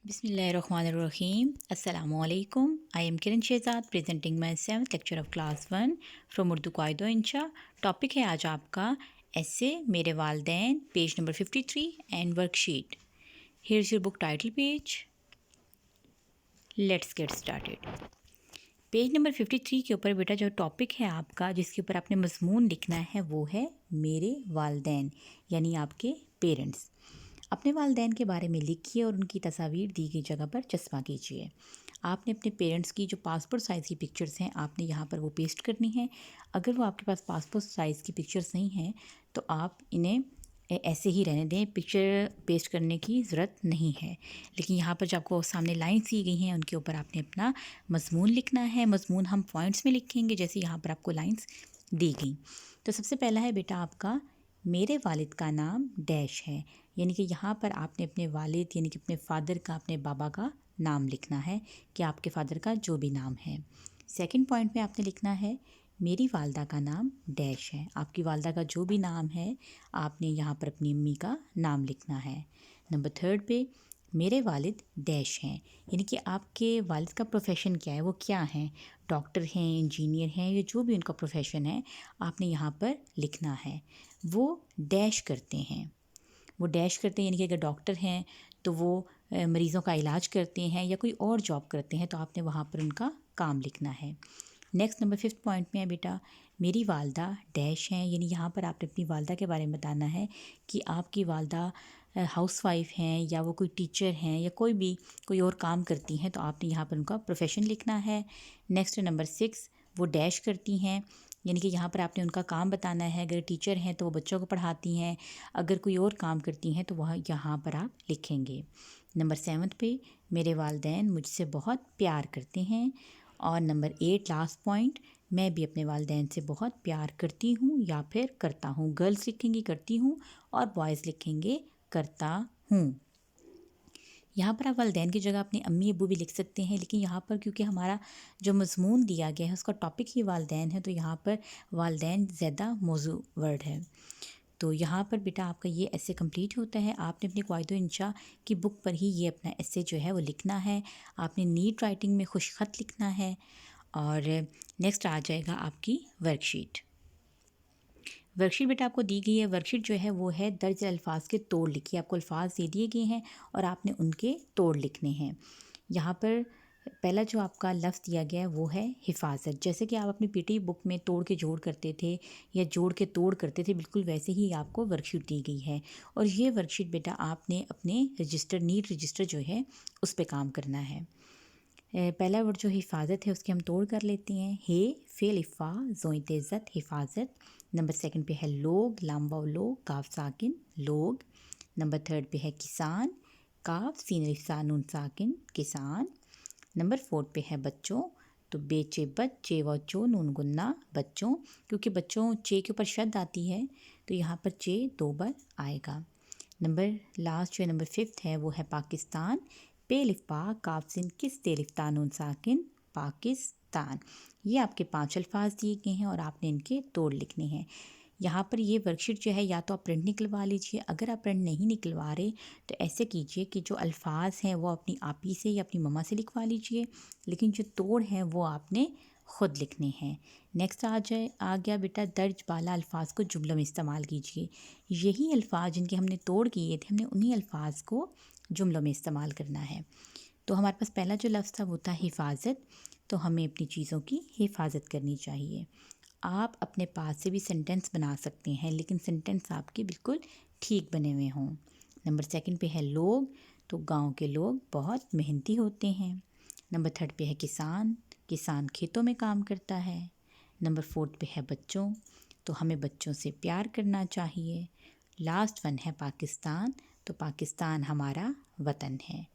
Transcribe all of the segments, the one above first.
Bismillahirrahmanirrahim. Assalamu alaikum. I am Kiran Shehzad presenting my 7th lecture of class 1 from Urdu Qaida Insha. Topic है आज आपका ऐसे मेरे वालदैन, page number 53 and worksheet. Here's your book title page. Let's get started. Page number 53 के ऊपर बेटा जो टॉपिक है आपका जिसके ऊपर आपने मज़मून लिखना है वो है मेरे वालदैन यानी आपके पेरेंट्स. अपने वालदैन के बारे में लिखिए और उनकी तस्वीर दी गई जगह पर चस्पा कीजिए. आपने अपने पेरेंट्स की जो पासपोर्ट साइज़ की पिक्चर्स हैं आपने यहाँ पर वो पेस्ट करनी है. अगर वो आपके पास पासपोर्ट साइज़ की पिक्चर्स नहीं हैं तो आप इन्हें ऐसे ही रहने दें, पिक्चर पेस्ट करने की ज़रूरत नहीं है. लेकिन यहाँ पर जो आपको सामने लाइन्स दी गई हैं उनके ऊपर आपने अपना मज़मून लिखना है. मज़मून हम पॉइंट्स में लिखेंगे जैसे यहाँ पर आपको लाइन्स दी गई. तो सबसे पहला है बेटा आपका मेरे वालिद का नाम डैश है, यानी कि यहाँ पर आपने अपने वालिद यानी कि अपने फ़ादर का, अपने बाबा का नाम लिखना है कि आपके फ़ादर का जो भी नाम है. सेकंड पॉइंट में आपने लिखना है मेरी वालदा का नाम डैश है. आपकी वालदा का जो भी नाम है आपने यहाँ पर अपनी अम्मी का नाम लिखना है. नंबर थर्ड पे मेरे वालिद डैश हैं, यानी कि आपके वालिद का प्रोफेशन क्या है, वो क्या हैं, डॉक्टर हैं, इंजीनियर हैं, या जो भी उनका प्रोफेशन है आपने यहाँ पर लिखना है. वो डैश करते हैं, वो डैश करते हैं यानी कि अगर डॉक्टर हैं तो वो मरीज़ों का इलाज करते हैं या कोई और जॉब करते हैं तो आपने वहाँ पर उनका काम लिखना है. नेक्स्ट नंबर 5th पॉइंट में है बेटा मेरी वालदा डैश हैं, यानी यहाँ पर आपने अपनी वालदा के बारे में बताना है कि आपकी वालदा हाउसवाइफ हैं या वो कोई टीचर हैं या कोई और काम करती हैं तो आपने यहाँ पर उनका प्रोफेशन लिखना है. नेक्स्ट नंबर 6 वो डैश करती हैं, यानी कि यहाँ पर आपने उनका काम बताना है. अगर टीचर हैं तो वो बच्चों को पढ़ाती हैं, अगर कोई और काम करती हैं तो वह यहाँ पर आप लिखेंगे. नंबर 7 पे मेरे वालदैन मुझसे बहुत प्यार करते हैं. और नंबर 8 लास्ट पॉइंट मैं भी अपने वालदैन से बहुत प्यार करती हूँ या फिर करता हूँ. गर्ल्स लिखेंगी करती हूँ और बॉयज़ लिखेंगे करता हूँ. यहाँ पर आप वालदैन की जगह अपने अम्मी अब्बू भी लिख सकते हैं, लेकिन यहाँ पर क्योंकि हमारा जो मज़मून दिया गया है उसका टॉपिक ही वालदैन है तो यहाँ पर वालदैन ज़्यादा मौजू वर्ड है. तो यहाँ पर बेटा आपका ये ऐसे कंप्लीट होता है. आपने अपनी क़वाइदो इंशा की बुक पर ही ये अपना ऐसे जो है वो लिखना है. आपने नीट राइटिंग में खुश ख़त लिखना है. और नेक्स्ट आ जाएगा आपकी वर्कशीट. वर्कशीट बेटा आपको दी गई है. वर्कशीट जो है वो है दर्ज अल्फाज के तोड़ लिखिए. आपको अल्फाज दे दिए गए हैं और आपने उनके तोड़ लिखने हैं. यहाँ पर पहला जो आपका लफ्ज़ दिया गया है वो है हिफाजत. जैसे कि आप अपनी पीटी बुक में तोड़ के जोड़ करते थे या जोड़ के तोड़ करते थे, बिल्कुल वैसे ही आपको वर्कशीट दी गई है. और ये वर्कशीट बेटा आपने अपने रजिस्टर, नीट रजिस्टर जो है उस पर काम करना है. पहला वर्ड जो हिफाजत है उसके हम तोड़ कर लेते हैं. हे फेल इफ़ा ज़ोई तेज़त हिफाजत. नंबर 2 पे है लोग, लाम वाव लोग, काफ साकिन लोग. नंबर 3 पे है किसान, काफ सीन अलिफ सा नून साकिन किसान. नंबर 4 पे है बच्चों, तो बेचे बच्चे व चो नून गुन्ना बच्चों, क्योंकि बच्चों चे के ऊपर शद आती है तो यहाँ पर चे 2 बार आएगा. नंबर लास्ट जो नंबर 5 है वो है पाकिस्तान, पे लिफ पा काफ सिन किस तेलिफ तानून साकिन पाकिस्तान. ये आपके 5 अल्फाज दिए गए हैं और आपने इनके तोड़ लिखने हैं. यहाँ पर ये वर्कशीट जो है या तो आप प्रिंट निकलवा लीजिए, अगर आप प्रिंट नहीं निकलवा रहे तो ऐसे कीजिए कि जो अल्फाज हैं वो अपनी आपी से या अपनी मम्मा से लिखवा लीजिए, लेकिन जो तोड़ हैं वो आपने ख़ुद लिखने हैं. नेक्स्ट आ गया बेटा दर्ज बाला अल्फाज को जुमलों में इस्तेमाल कीजिए. यही अल्फाज जिनके हमने तोड़ किए थे हमने उन्हीं अल्फाज को जुमलों में इस्तेमाल करना है. तो हमारे पास पहला जो लफ्ज़ था वो था हिफाजत, तो हमें अपनी चीज़ों की हिफाजत करनी चाहिए. आप अपने पास से भी सेंटेंस बना सकते हैं लेकिन सेंटेंस आपके बिल्कुल ठीक बने हुए हों. नंबर 2 पे है लोग, तो गांव के लोग बहुत मेहनती होते हैं. नंबर 3 पे है किसान, किसान खेतों में काम करता है. नंबर 4 पे है बच्चों, तो हमें बच्चों से प्यार करना चाहिए. लास्ट 1 है पाकिस्तान, तो पाकिस्तान हमारा वतन है.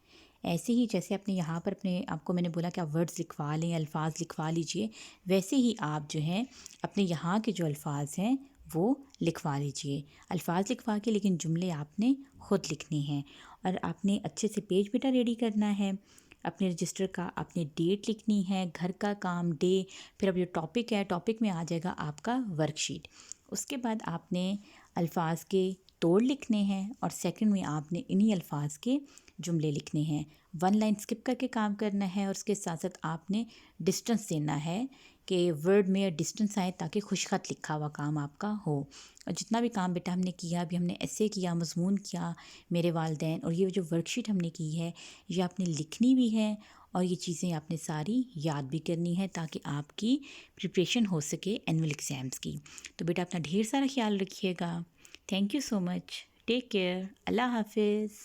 ऐसे ही जैसे आपने यहाँ पर आपको मैंने बोला कि आप वर्ड्स लिखवा लें, अल्फाज लिखवा लीजिए, वैसे ही आप जो हैं अपने यहाँ के जो अल्फाज हैं वो लिखवा लीजिए. अल्फाज लिखवा के लेकिन जुमले आपने ख़ुद लिखने हैं. और आपने अच्छे से पेज बेटा रेडी करना है. अपने रजिस्टर का आपने डेट लिखनी है, घर का काम डे, फिर अब जो टॉपिक है टॉपिक में आ जाएगा आपका वर्कशीट. उसके बाद आपने अल्फाज के तोड़ लिखने हैं और सेकंड में आपने इन्हीं अल्फाज के جملے لکھنے ہیں. 1 لائن اسکپ کر کے کام کرنا ہے اور اس کے ساتھ ساتھ آپ نے ڈسٹنس دینا ہے کہ ورڈ میں ڈسٹنس آئے تاکہ خوش خط لکھا ہوا کام آپ کا ہو. اور جتنا بھی کام بیٹا ہم نے کیا، ابھی ہم نے ایسے کیا، مضمون کیا میرے والدین، اور یہ جو ورک شیٹ ہم نے کی ہے یہ آپ نے لکھنی بھی ہے اور یہ چیزیں آپ نے ساری یاد بھی کرنی ہے تاکہ آپ کی پریپریشن ہو سکے اینول ایگزامس کی. تو بیٹا اپنا ڈھیر سارا خیال رکھیے گا. Thank you so much. Take care. Allah حافظ.